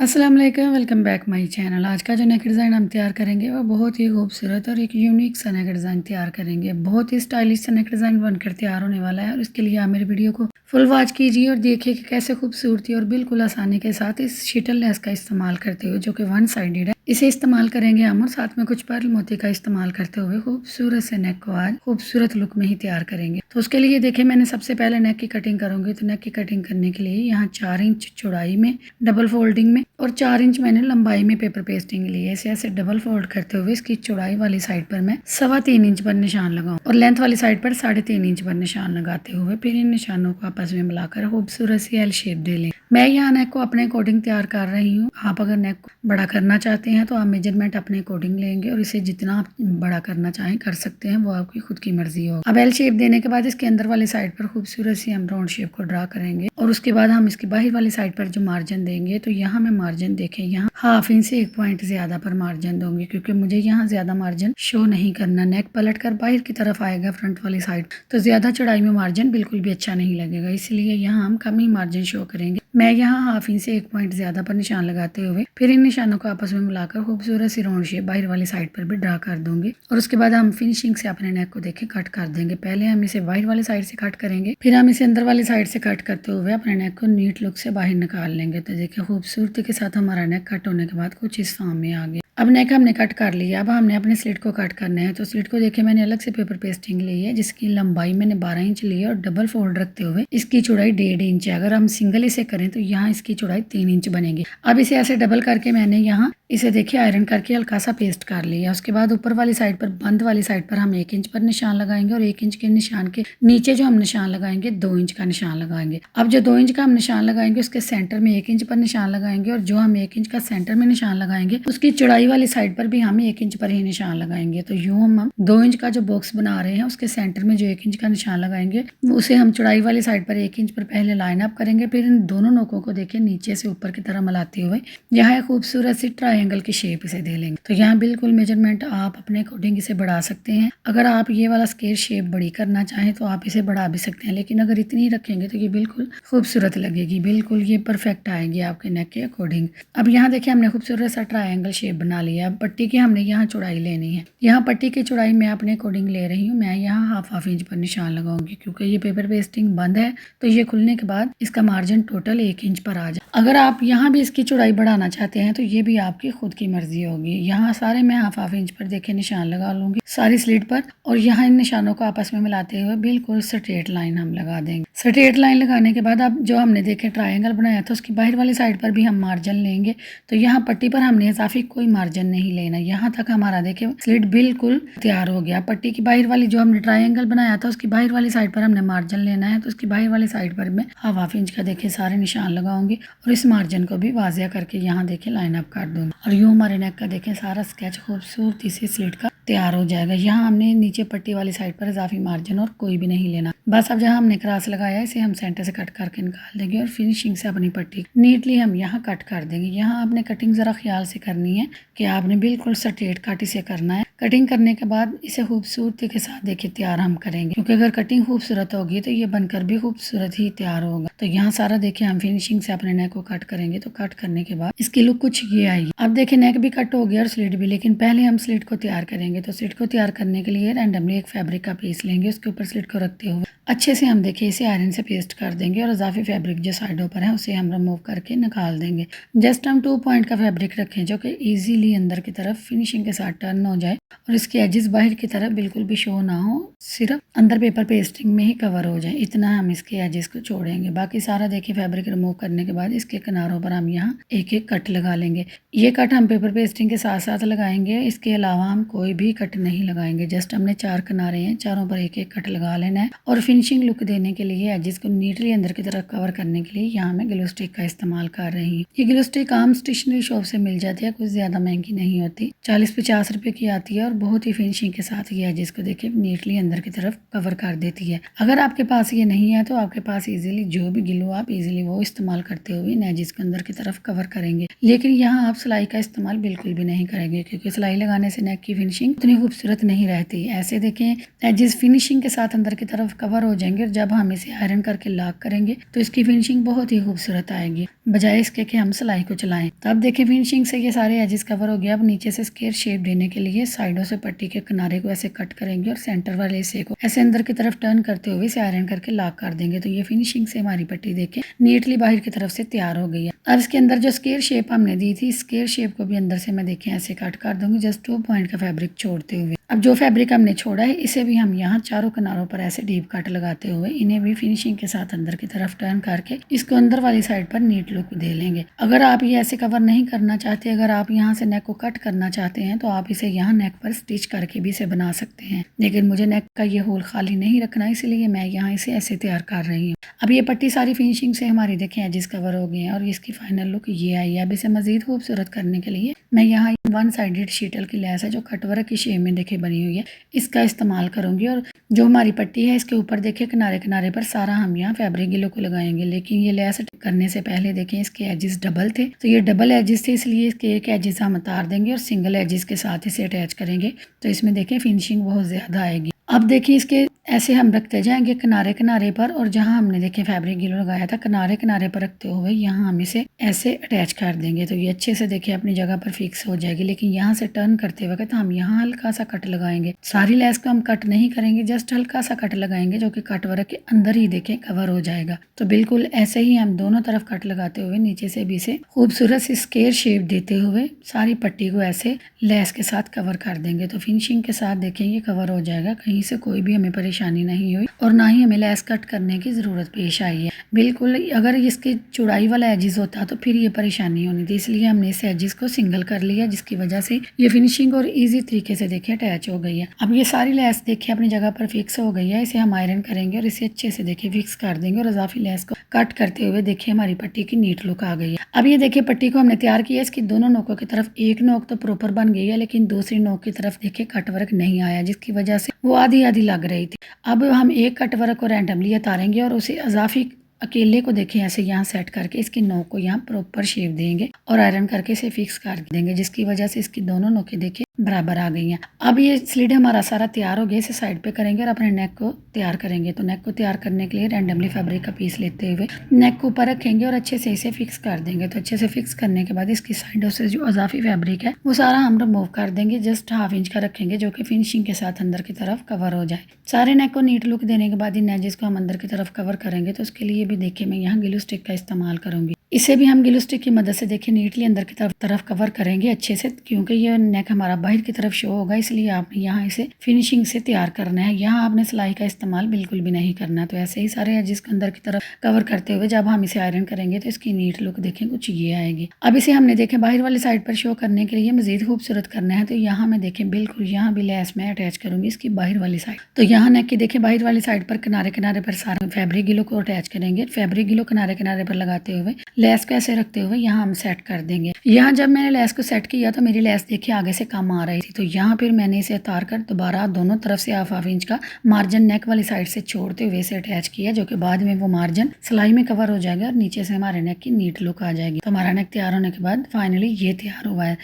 अस्सलाम वालेकुम, welcome back my channel. आज का जो नेक डिज़ाइन हम तैयार करेंगे वो बहुत ही खूबसूरत और एक यूनिक सा नेक डिज़ाइन तैयार करेंगे। बहुत ही स्टाइलिश सा नेक डिज़ाइन बनकर तैयार होने वाला है और इसके लिए आप मेरी वीडियो को फुल वॉच कीजिए और देखिए कि कैसे खूबसूरती और बिल्कुल आसानी के साथ इस शीटल लेस का इस्तेमाल करते हुए, जो कि वन साइडेड है, इसे इस्तेमाल करेंगे हम और साथ में कुछ पर्ल मोती का इस्तेमाल करते हुए खूबसूरत से नेक को आज खूबसूरत लुक में ही तैयार करेंगे। तो उसके लिए देखिए, मैंने सबसे पहले नेक की कटिंग करूंगी। तो नेक की कटिंग करने के लिए यहाँ 4 इंच चौड़ाई में डबल फोल्डिंग में और 4 इंच मैंने लंबाई में पेपर पेस्टिंग ली है। इसे ऐसे डबल फोल्ड करते हुए इसकी चौड़ाई वाली साइड पर मैं 3.25 इंच पर निशान लगाऊं और लेंथ वाली साइड पर 3.5 इंच पर निशान लगाते हुए फिर इन निशानों को आपस में मिलाकर खूबसूरत सी एल शेप दे लें। मैं यहाँ नेक को अपने अकॉर्डिंग तैयार कर रही हूँ। आप अगर नेक को बड़ा करना चाहते हैं तो आप मेजरमेंट अपने अकॉर्डिंग लेंगे और इसे जितना आप बड़ा करना चाहें कर सकते हैं, वो आपकी खुद की मर्जी हो। अब एल शेप देने के बाद इसके अंदर वाली साइड पर खूबसूरत सी हम राउंड शेप को ड्रा करेंगे और उसके बाद हम इसकी बाहर वाली साइड पर जो मार्जिन देंगे, तो यहाँ मैं मार्जिन देखें यहाँ 1/2 इंच से 1 पॉइंट ज्यादा पर मार्जिन दूंगी, क्योंकि मुझे यहाँ ज्यादा मार्जिन शो नहीं करना। नेक पलट कर बाहर की तरफ आएगा फ्रंट वाली साइड, तो ज्यादा चौड़ाई में मार्जिन बिल्कुल भी अच्छा नहीं लगेगा, इसलिए यहाँ हम कम ही मार्जिन शो करेंगे। मैं यहाँ 1/2 इंच से 1 पॉइंट ज्यादा पर निशान लगाते हुए फिर इन निशानों को आपस में मिलाकर खूबसूरत सी राउंड शेप बाहर वाली साइड पर भी ड्रा कर दूंगी और उसके बाद हम फिनिशिंग से अपने नेक को देखें कट कर देंगे। पहले हम इसे बाहर वाली साइड से कट करेंगे, फिर हम इसे अंदर वाली साइड से कट करते हुए अपने नेक को नीट लुक से बाहर निकाल लेंगे। तो देखिए, खूबसूरती के साथ हमारा नेक कट होने के बाद कुछ इस फॉर्म में आ गया। अब नेक हमने कट कर लिया। अब हमने अपने स्लिट को कट करना है। तो स्लिट को देखिए, मैंने अलग से पेपर पेस्टिंग ली है, जिसकी लंबाई मैंने 12 इंच ली है और डबल फोल्ड रखते हुए इसकी चौड़ाई 1.5 इंच है। अगर हम सिंगल इसे करें तो यहाँ इसकी चौड़ाई 3 इंच बनेगी। अब इसे ऐसे डबल करके मैंने यहाँ इसे देखिए आयरन करके हल्का सा पेस्ट कर लिया। उसके बाद ऊपर वाली साइड पर, बंद वाली साइड पर हम 1 इंच पर निशान लगाएंगे और 1 इंच के निशान के नीचे जो हम निशान लगाएंगे 2 इंच का निशान लगाएंगे। अब जो 2 इंच का हम निशान लगाएंगे उसके सेंटर में 1 इंच पर निशान लगाएंगे और जो हम 1 इंच का सेंटर में निशान लगाएंगे उसकी चौड़ाई वाली साइड पर भी हम 1 इंच पर ही निशान लगाएंगे। तो यूं हम 2 इंच का जो बॉक्स बना रहे हैं उसके सेंटर में जो 1 इंच का निशान लगाएंगे उसे हम चौड़ाई वाली साइड पर 1 इंच पर पहले लाइन अप करेंगे। फिर इन दोनों नोकों को देखिए नीचे से ऊपर की तरह मिलाते हुए यहाँ खूबसूरत सी ट्रायंगल की शेप इसे दे लेंगे। तो यहाँ बिल्कुल मेजरमेंट आप अपने अकॉर्डिंग इसे बढ़ा सकते हैं। अगर आप ये वाला स्केयर शेप बड़ी करना चाहें तो आप इसे बढ़ा भी सकते हैं, लेकिन अगर इतनी रखेंगे तो ये बिल्कुल खूबसूरत लगेगी, बिल्कुल ये परफेक्ट आएगी आपके नेक के अकॉर्डिंग। अब यहाँ देखिए, हमने खूबसूरत सा ट्रायंगल शेप बना लिया। अब पट्टी की हमने यहाँ चौड़ाई लेनी है। यहाँ पट्टी की चौड़ाई मैं अपने अकॉर्डिंग ले रही हूँ। मैं यहाँ 1/2 इंच पर निशान लगाऊंगी, क्योंकि ये पेपर पेस्टिंग बंद है तो ये खुलने के बाद इसका मार्जिन टोटल 1 इंच पर आ जाए। अगर आप यहाँ भी इसकी चौड़ाई बढ़ाना चाहते हैं तो ये भी आपकी खुद की मर्जी होगी। यहाँ सारे मैं 1/2 इंच पर देखिए निशान लगा लूंगी सारी स्लिट पर और यहाँ इन निशानों को आपस में मिलाते हुए बिल्कुल स्ट्रेट लाइन हम लगा देंगे। स्ट्रेट लाइन लगाने के बाद अब जो हमने देखे ट्रायंगल बनाया था उसकी बाहर वाली साइड पर भी हम मार्जिन लेंगे। तो यहाँ पट्टी पर हमने इजाफी कोई मार्जिन नहीं लेना। यहाँ तक हमारा देखिए स्लिट बिल्कुल तैयार हो गया। पट्टी की बाहर वाली जो हमने ट्रायंगल बनाया था उसकी बाहर वाली साइड पर हमने मार्जिन लेना है। तो उसकी बाहर वाली साइड पर मैं 1/2 इंच का देखिए सारे निशान लगाऊंगी और इस मार्जिन को भी वाजिया करके यहाँ देखिए लाइन अप कर दूंगी और यूं हमारे नेक का देखिए सारा स्केच खूबसूरती से स्लिट का तैयार हो जाएगा। यहाँ हमने नीचे पट्टी वाली साइड पर इजाफी मार्जिन और कोई भी नहीं लेना। बस अब जहाँ हमने क्रॉस लगाया इसे हम सेंटर से कट करके निकाल देंगे और फिनिशिंग से अपनी पट्टी नीटली हम यहाँ कट कर देंगे। यहाँ आपने कटिंग जरा ख्याल से करनी है कि आपने बिल्कुल स्ट्रेट कट इसे करना है। कटिंग करने के बाद इसे खूबसूरती के साथ देखिए तैयार हम करेंगे, क्योंकि अगर कटिंग खूबसूरत होगी तो ये बनकर भी खूबसूरत ही तैयार होगा। तो यहाँ सारा देखिए हम फिनिशिंग से अपने नेक को कट करेंगे। तो कट करने के बाद इसकी लुक कुछ ये आएगी। अब देखिए नेक भी कट हो गया और स्लिट भी, लेकिन पहले हम स्लिट को तैयार करेंगे। तो स्लिट को तैयार करने के लिए रैंडमली एक फैब्रिक का पीस लेंगे, उसके ऊपर स्लिट को रखते हुए अच्छे से हम देखिए इसे आयरन से पेस्ट कर देंगे और इजाफी फैब्रिक जो साइडों पर है उसे हम रिमूव करके निकाल देंगे। जस्ट हम 2 पॉइंट का फैब्रिक रखें जो कि इजीली अंदर की तरफ फिनिशिंग के साथ टर्न हो जाए और इसके एजेस बाहर की तरफ बिल्कुल भी शो ना हो, सिर्फ अंदर पेपर पेस्टिंग में ही कवर हो जाए, इतना हम इसके एजेस को छोड़ेंगे। बाकी सारा देखिए फैब्रिक रिमूव करने के बाद इसके किनारों पर हम यहाँ एक एक कट लगा लेंगे। ये कट हम पेपर पेस्टिंग के साथ साथ लगाएंगे, इसके अलावा हम कोई भी कट नहीं लगाएंगे। जस्ट हमने 4 किनारे हैं, चारों पर एक एक कट लगा लेना है और फिनिशिंग लुक देने के लिए एजेस को नीटली अंदर की तरफ कवर करने के लिए यहाँ मैं ग्लू स्टिक का इस्तेमाल कर रही हूँ। ये ग्लू स्टिक आम स्टेशनरी शॉप से मिल जाती है, कुछ ज्यादा महंगी महंगी नहीं होती, 40-50 रुपए की आती है और बहुत ही फिनिशिंग के साथ ये एजेस को देखिए नीटली अंदर की तरफ कवर कर देती है। अगर आपके पास ये नहीं है तो आपके पास इजीली जो भी ग्लू आप इजीली वो इस्तेमाल करते हुए इन एजेस को अंदर की तरफ कवर करेंगे। लेकिन यहाँ आप सिलाई का इस्तेमाल बिल्कुल भी नहीं करेंगे, क्योंकि सिलाई लगाने से नेक की फिनिशिंग उतनी खूबसूरत नहीं रहती। ऐसे देखें एजेस फिनिशिंग के साथ अंदर की तरफ कवर हो जाएंगे और जब हम इसे आयरन करके लॉक करेंगे तो इसकी फिनिशिंग बहुत ही खूबसूरत आएगी, बजाय इसके कि हम सिलाई को चलाएं। तो अब देखिए फिनिशिंग से ये सारे एजेस कवर हो गया। अब नीचे से स्क्वायर शेप देने के लिए साइडों से पट्टी के किनारे को ऐसे कट करेंगे और सेंटर वाले हिस्से को ऐसे अंदर की तरफ टर्न करते हुए इसे आयरन करके लॉक कर देंगे। तो ये फिनिशिंग से हमारी पट्टी देखें नीटली बाहर की तरफ से तैयार हो गई है। अब इसके अंदर जो स्क्वायर शेप हमने दी थी, स्क्वायर शेप को भी अंदर से मैं देखें ऐसे कट कर दूंगी, जस्ट 2 पॉइंट का फैब्रिक छोड़ते हुए। अब जो फैब्रिक हमने छोड़ा है इसे भी हम यहाँ चारों किनारों पर ऐसे डीप कट लगाते हुए इन्हें भी फिनिशिंग के साथ अंदर की तरफ टर्न करके इसको अंदर वाली साइड पर नीट लुक दे लेंगे। अगर आप ये ऐसे कवर नहीं करना चाहते, अगर आप यहाँ से नेक को कट करना चाहते हैं तो आप इसे यहाँ नेक पर स्टिच करके भी इसे बना सकते हैं, लेकिन मुझे नेक का ये होल खाली नहीं रखना, इसलिए मैं यहाँ इसे ऐसे तैयार कर रही हूँ। अब ये पट्टी सारी फिनिशिंग से हमारी देखें एजेस कवर हो गए हैं और इसकी फाइनल लुक ये आई है। अब इसे मजीद खूबसूरत करने के लिए मैं यहाँ वन साइडेड शीटल की लेस है जो कटवर्क की शेप में देखे बनी हुई है, इसका इस्तेमाल करूंगी। और जो हमारी पट्टी है इसके ऊपर देखिए किनारे किनारे पर सारा हम यहाँ फैब्रिक गिलो को लगाएंगे। लेकिन ये लेस करने से पहले देखें इसके एजेस डबल थे, तो ये डबल एजेस थे इसलिए इसके एक एजेस हम उतार देंगे और सिंगल एजेस के साथ इसे अटैच करेंगे, तो इसमें देखें फिनिशिंग बहुत ज़्यादा आएगी। अब देखिए इसके ऐसे हम रखते जाएंगे किनारे किनारे पर, और जहां हमने देखे फैब्रिक गिलो लगाया था किनारे किनारे पर रखते हुए यहाँ हम इसे ऐसे अटैच कर देंगे, तो ये अच्छे से देखिए अपनी जगह पर फिक्स हो जाएगी। लेकिन यहाँ से टर्न करते वक्त हम यहाँ हल्का सा कट लगाएंगे, सारी लेस को हम कट नहीं करेंगे, जस्ट हल्का सा कट लगाएंगे जो कि कट वर्क के अंदर ही देखें कवर हो जाएगा। तो बिल्कुल ऐसे ही हम दोनों तरफ कट लगाते हुए नीचे से भी इसे खूबसूरत सी स्क्वायर शेप देते हुए सारी पट्टी को ऐसे लेस के साथ कवर कर देंगे। तो फिनिशिंग के साथ देखें ये कवर हो जाएगा, कहीं से कोई भी हमें परेशानी नहीं हुई और ना ही हमें लेस कट करने की ज़रूरत पेश आई है। बिल्कुल अगर इसकी चौड़ाई वाला एजिस होता तो फिर ये परेशानी होनी थी, इसलिए हमने इस एजिस को सिंगल कर लिया, जिसकी वजह से ये फिनिशिंग और इजी तरीके से देखिए अटैच हो गई है। अब ये सारी लेस देखिए अपनी जगह पर फिक्स हो गई है, इसे हम आयरन करेंगे और इसे अच्छे से देखिए फिक्स कर देंगे और इजाफी लेस को कट करते हुए देखिए हमारी पट्टी की नीट लुक आ गई है। अब ये देखिए पट्टी को हमने तैयार किया, इसकी दोनों नोकों की तरफ एक नोक तो प्रॉपर बन गई है, लेकिन दूसरी नोक की तरफ देखिए कट वर्क नहीं आया, जिसकी वजह से वो आधी आधी लग रही थी। अब हम एक कट वर्क को रैंडमली उतारेंगे और उसे इजाफी अकेले को देखें ऐसे यहाँ सेट करके इसकी नोक को यहाँ प्रॉपर शेप देंगे और आयरन करके इसे फिक्स कर देंगे, जिसकी वजह से इसकी दोनों नोकें देखिए बराबर आ गई हैं। अब ये स्लिट हमारा सारा तैयार हो गया, इसे साइड पे करेंगे और अपने नेक को तैयार करेंगे। तो नेक को तैयार करने के लिए रैंडमली फैब्रिक का पीस लेते हुए नेक को ऊपर रखेंगे और अच्छे से इसे फिक्स कर देंगे। तो अच्छे से फिक्स करने के बाद इसकी साइडों से जो इजाफी फैब्रिक है वो सारा हम रिमूव कर देंगे, जस्ट 1/2 इंच का रखेंगे जो कि फिनिशिंग के साथ अंदर की तरफ कवर हो जाए। सारे नेक को नीट लुक देने के बाद इन एजेस को हम अंदर की तरफ कवर करेंगे। तो उसके लिए भी देखिए मैं यहाँ ग्लू स्टिक का इस्तेमाल करूंगी, इसे भी हम ग्लू स्टिक की मदद से देखिए नीटली अंदर की तरफ कवर करेंगे अच्छे से, क्योंकि ये नेक हमारा बाहर की तरफ शो होगा, इसलिए आपने यहाँ इसे फिनिशिंग से तैयार करना है। यहाँ आपने सिलाई का इस्तेमाल बिल्कुल भी नहीं करना। तो ऐसे ही सारे एजेस को अंदर की तरफ कवर करते हुए जब हम इसे आयरन करेंगे तो इसकी नीट लुक देखें कुछ ये आएगी। अब इसे हमने देखें बाहर वाली साइड पर शो करने के लिए मजीद खूबसूरत करना है, तो यहाँ मैं देखें बिल्कुल यहाँ भी लेस में अटैच करूंगी इसकी बाहर वाली साइड। तो यहाँ नेक की देखें बाहर वाली साइड पर किनारे किनारे पर सारा फैब्रिक गिलो को अटैच करेंगे। फैब्रिक गिलो किनारे किनारे पर लगाते हुए लेस को ऐसे रखते हुए यहाँ हम सेट कर देंगे। यहाँ जब मैंने लेस को सेट किया तो मेरी लेस देखिए आगे से कम आ रही थी, तो यहाँ फिर मैंने इसे उतार कर दोबारा दोनों तरफ से 1/2 इंच का मार्जिन नेक वाली साइड से छोड़ते हुए इसे अटैच किया, जो कि बाद में वो मार्जिन सिलाई में कवर हो जाएगा और नीचे से हमारे नेक की नीट लुक आ जाएगी। तो हमारा नेक तैयार होने के बाद फाइनली ये तैयार हुआ है।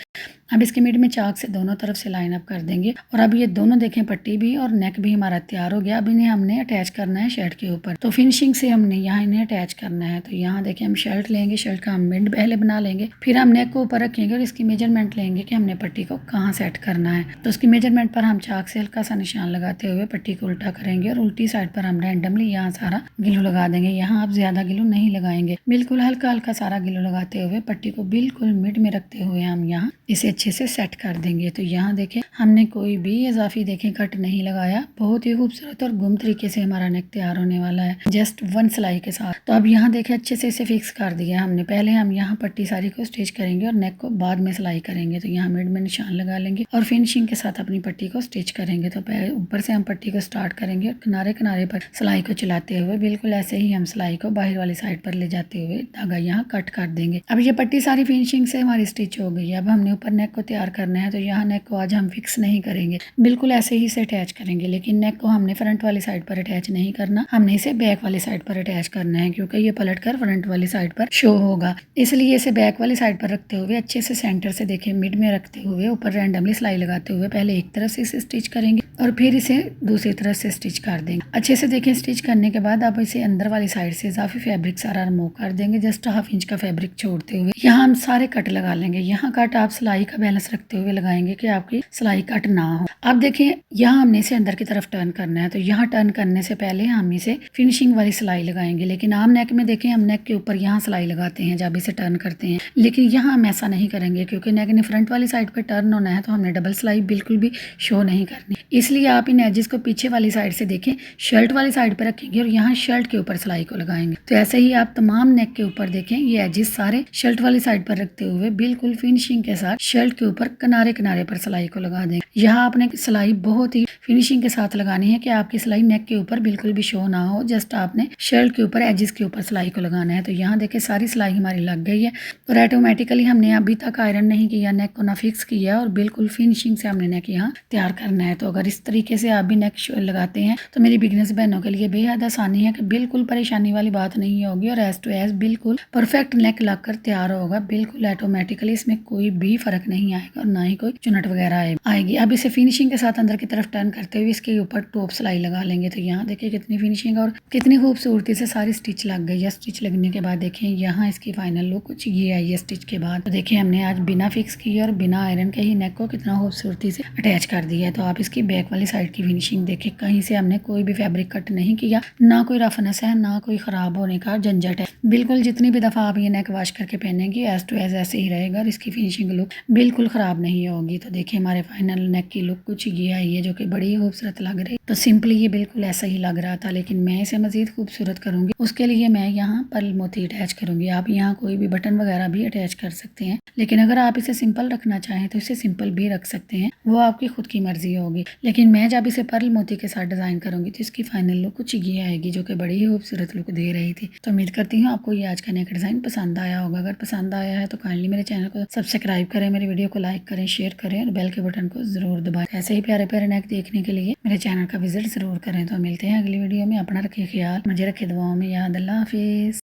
अब इसके मिड में चाक से दोनों तरफ से लाइन अप कर देंगे और अब ये दोनों देखें पट्टी भी और नेक भी हमारा तैयार हो गया। अब इन्हें हमने अटैच करना है शर्ट के ऊपर, तो फिनिशिंग से हमने यहाँ इन्हें अटैच करना है। तो यहाँ देखें हम शर्ट लेंगे, शर्ट का हम मिड पहले बना लेंगे, फिर हम नेक को ऊपर रखेंगे और इसकी मेजरमेंट लेंगे कि हमने पट्टी को कहाँ सेट करना है। तो उसकी मेजरमेंट पर हम चाक से हल्का सा निशान लगाते हुए पट्टी को उल्टा करेंगे और उल्टी साइड पर हम रैंडमली यहाँ सारा गिलू लगा देंगे। यहाँ आप ज्यादा गिलू नहीं लगाएंगे, बिल्कुल हल्का हल्का सारा गिलू लगाते हुए पट्टी को बिल्कुल मिड में रखते हुए हम यहाँ इसे अच्छे से सेट कर देंगे। तो यहाँ देखें हमने कोई भी इजाफी देखें कट नहीं लगाया, बहुत ही खूबसूरत और गुम तरीके से हमारा नेक तैयार होने वाला है जस्ट वन सिलाई के साथ। तो अब यहाँ देखें अच्छे से इसे फिक्स कर दिया हमने। पहले हम यहाँ पट्टी सारी को स्टिच करेंगे और नेक को बाद में सिलाई करेंगे। तो यहाँ मिड में निशान लगा लेंगे और फिनिशिंग के साथ अपनी पट्टी को स्टिच करेंगे। तो ऊपर से हम पट्टी को स्टार्ट करेंगे और किनारे किनारे पर सिलाई को चलाते हुए बिल्कुल ऐसे ही हम सिलाई को बाहर वाली साइड पर ले जाते हुए धागा यहाँ कट कर देंगे। अब ये पट्टी सारी फिनिशिंग से हमारी स्टिच हो गई है। अब हमने ऊपर नेक नेक को तैयार करना है तो यहाँ नेक को आज हम फिक्स नहीं करेंगे, बिल्कुल ऐसे ही से अटैच करेंगे। लेकिन नेक को हमने फ्रंट वाली साइड पर अटैच नहीं करना, हमने इसे बैक वाली साइड पर अटैच करना है, क्योंकि ये पलट कर फ्रंट वाली साइड पर शो होगा। इसलिए इसे बैक वाली साइड पर रखते हुए अच्छे से सेंटर से देखिए मिड में रखते हुए ऊपर रैंडमली सिलाई लगाते हुए पहले एक तरफ से इसे स्टिच करेंगे और फिर इसे दूसरी तरफ से स्टिच कर देंगे। अच्छे से देखिए स्टिच करने के बाद आप इसे अंदर वाली साइड से इजाफी फैब्रिक सारा रिमूव कर देंगे, जस्ट हाफ इंच का फैब्रिक छोड़ते हुए। यहाँ हम सारे कट लगा लेंगे। यहाँ कट आप सिलाई का बैलेंस रखते हुए लगाएंगे कि आपकी सिलाई कट ना हो। अब देखिए यहाँ हमने इसे अंदर की तरफ टर्न करना है, तो यहाँ टर्न करने से पहले हम इसे फिनिशिंग वाली सिलाई लगाएंगे। लेकिन आम नेक में देखें हम नेक के ऊपर यहाँ सिलाई लगाते हैं जब इसे टर्न करते हैं, लेकिन यहाँ हम ऐसा नहीं करेंगे क्योंकि नेक ने फ्रंट वाली साइड पर टर्न होना है, तो हमने डबल सिलाई बिल्कुल भी शो नहीं करनी। इसलिए आप इन एजेस को पीछे वाली साइड से देखें शर्ट वाली साइड पर रखेंगे और यहाँ शर्ट के ऊपर सिलाई को लगाएंगे। तो ऐसे ही आप तमाम नेक के ऊपर देखें ये एजेस सारे शर्ट वाली साइड पर रखते हुए बिल्कुल फिनिशिंग के साथ शर्ट के ऊपर किनारे किनारे पर सिलाई को लगा देंगे। यहाँ आपने सिलाई बहुत ही फिनिशिंग के साथ लगानी है कि आपकी सिलाई नेक के ऊपर बिल्कुल भी शो ना हो, जस्ट आपने शर्ट के ऊपर एजेस के ऊपर सिलाई को लगाना है। तो यहाँ देखिए सारी सिलाई हमारी लग गई है और ऑटोमेटिकली हमने अभी तक आयरन नहीं किया, नेक को ना फिक्स किया और बिल्कुल फिनिशिंग से हमने नेक यहाँ तैयार करना है। तो अगर इस तरीके से आप भी नेक लगाते हैं तो मेरी बिगनर्स बहनों के लिए बेहद आसानी है कि बिल्कुल परेशानी वाली बात नहीं होगी और एज टू एज बिल्कुल परफेक्ट नेक लगकर तैयार होगा, बिल्कुल ऑटोमेटिकली। इसमें कोई भी फर्क नहीं आएगा और ना ही कोई चुनट वगैरह आएगी। अब इसे फिनिशिंग के साथ अंदर की तरफ टर्न करते हुए इसके ऊपर टॉप सिलाई लगा लेंगे। तो यहाँ देखिए कितनी फिनिशिंग और कितनी खूबसूरती से सारी स्टिच लग गई है। स्टिच लगने के बाद देखें यहाँ इसकी फाइनल लुक कुछ ये आई है स्टिच के बाद। तो देखिए हमने आज बिना फिक्स किए और बिना आयरन के ही नेक को कितना खूबसूरती से अटैच कर दिया है। तो आप इसकी बैक वाली साइड की फिनिशिंग देखिए, कहीं से हमने कोई भी फैब्रिक कट नहीं किया, ना कोई रफनेस है ना कोई खराब होने का झंझट है। बिल्कुल जितनी भी दफा आप ये नेक वॉश करके पहनेंगे एज टू एज ऐसे ही रहेगा और इसकी फिनिशिंग लुक बिल्कुल खराब नहीं होगी। तो देखिए हमारे फाइनल नेक की लुक कुछ ये आई है जो कि बड़ी खूबसूरत लग रही। तो सिंपली ये बिल्कुल ऐसा ही लग रहा था, लेकिन मैं इसे मजीद खूबसूरत करूंगी। उसके लिए मैं यहाँ पर्ल मोती अटैच करूंगी। आप यहाँ कोई भी बटन वगैरह भी अटैच कर सकते हैं, लेकिन अगर आप इसे सिंपल रखना चाहें तो इसे सिंपल भी रख सकते हैं, वो आपकी खुद की मर्जी होगी। लेकिन मैं जब इसे पर्ल मोती के साथ डिजाइन करूंगी तो इसकी फाइनल लुक कुछ ये आएगी जो कि बड़ी ही खूबसूरत लुक दे रही थी। तो उम्मीद करती हूँ आपको ये आज का नेक डिजाइन पसंद आया होगा। अगर पसंद आया है तो काइंडली मेरे चैनल को सब्सक्राइब करें, मेरे वीडियो को लाइक करें, शेयर करें और बेल के बटन को जरूर दबाएं। ऐसे ही प्यारे प्यारे नेक देखने के लिए मेरे चैनल का विजिट जरूर करें। तो मिलते हैं अगली वीडियो में। अपना रखिए ख्याल, मुझे रखे दुआओं में याद। अल्लाह हाफिज।